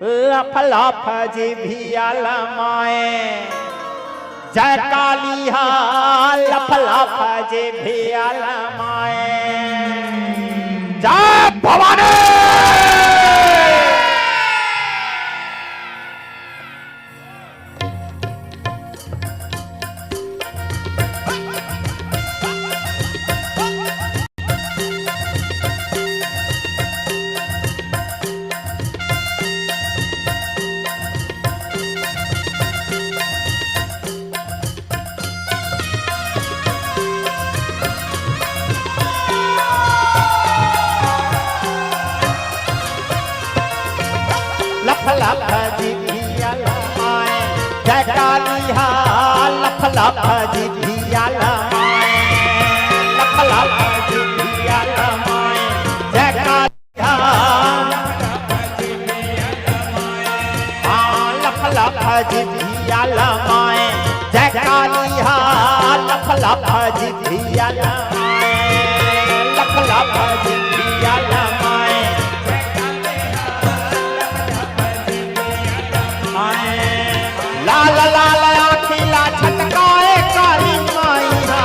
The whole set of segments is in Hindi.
लफ लफ जिभिया लमाए जय कालिया लफ लफ जिभिया लमाए जय भवानी लफ लफ जिभिया लमाए जय कालिया लफ लफ जिभिया लमाए लफ लफ जिभिया लमाए जय कालिया लफ लफ जिभिया लमाए जय कालिया लफ लफ जिभिया लमाए लफ लफ जिभिया लमाए लाल लाल आखिला छटकाए काली माइया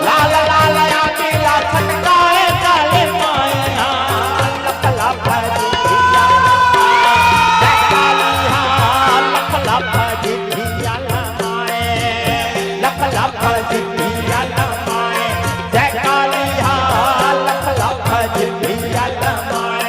लाल लाल आखिला छटकाए काली माइया लफ लफ जिभिया जय कालिया लफ लफ जिभिया लमाए लफ लफ जिभिया लमाए जय कालिया लफ लफ जिभिया लमाए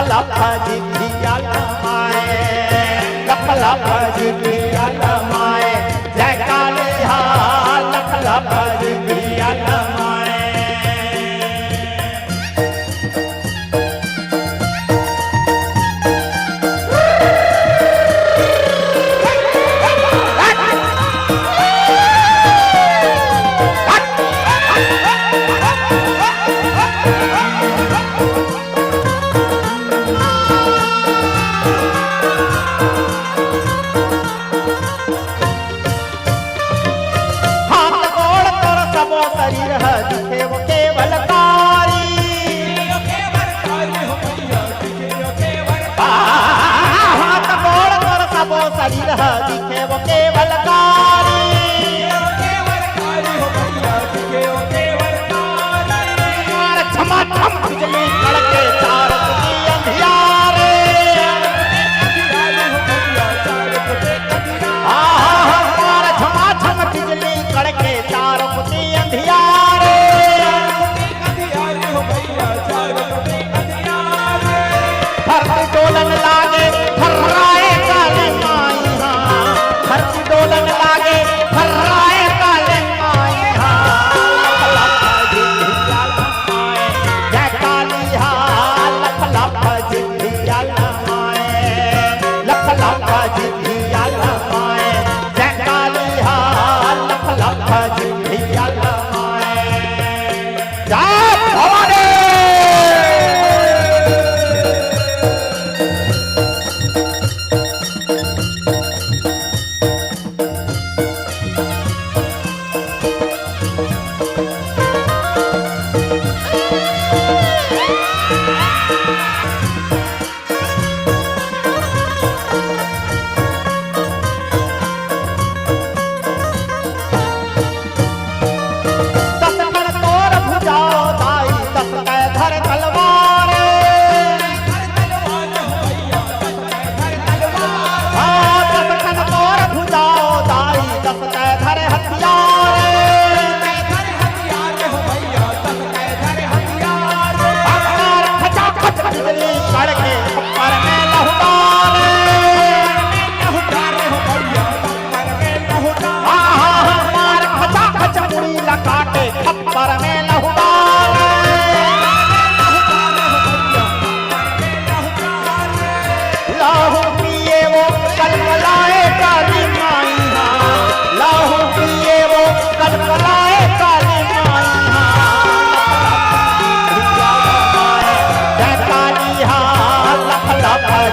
लफ जिभिया लमाए लफ लफ जिभिया लमाए जय कालिया लफ लफ जिभिया लमाए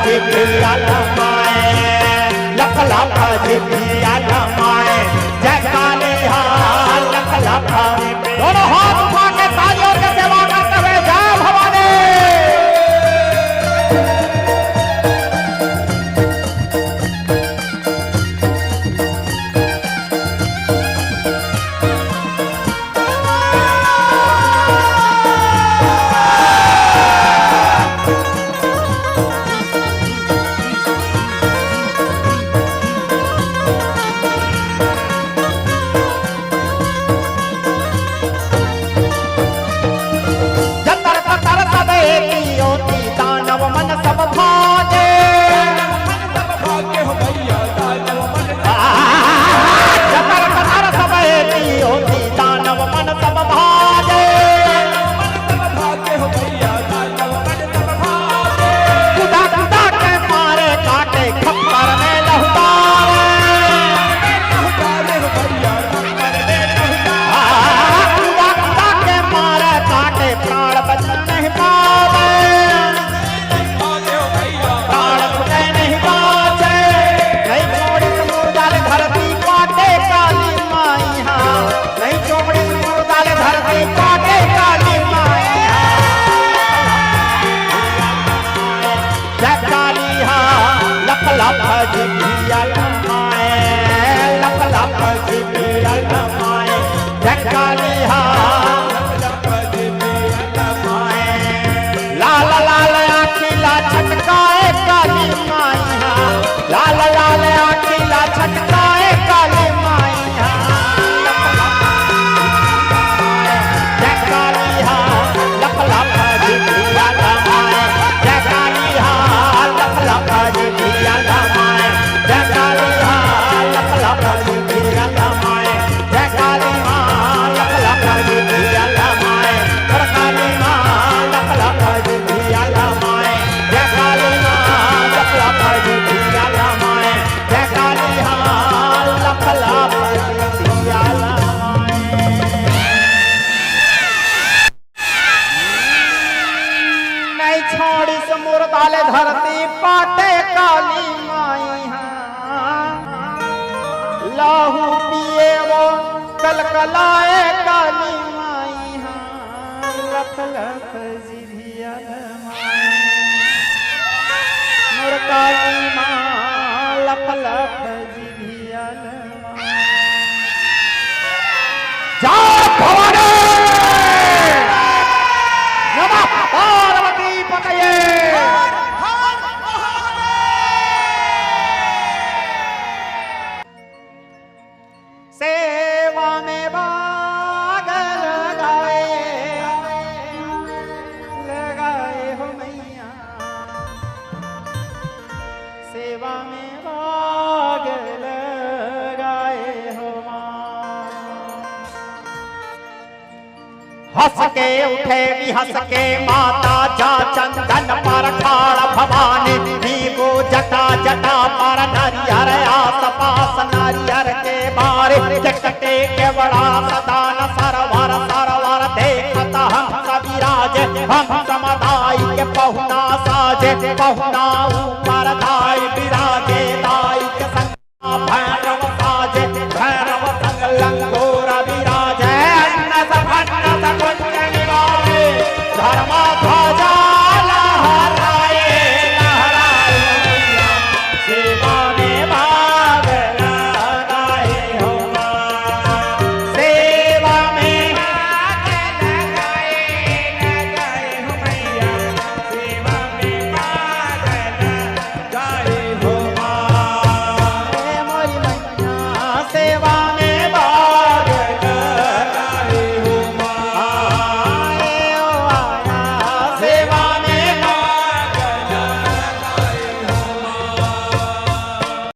जिभिया लमाए, लख लख जिभिया लमाए, जय काली हाल लख लख। दोनों हाथ उठा के तालियों के सेवा करते हुए जय भवानी। धरती पाटे काली माई लाहू पिए वो कलकलाए काली माई लख लख जिभिया मोर काली माँ लख लख जिभिया जय भवानी नमः पार्वती पतये। सेवा में बाग लगाए हो मैया, सेवा में बाग लगाए हो माँ। हंस के उठे भी हंस के माता जा चंदन पर ठाड़ भवानी नीबू जटा जटा पर नारियर आस पास नारियर के बारे जगते के बड़ा सदान सरवर सरवर देखता हम कविराज हम समुदाय के पहुना साजे पहुना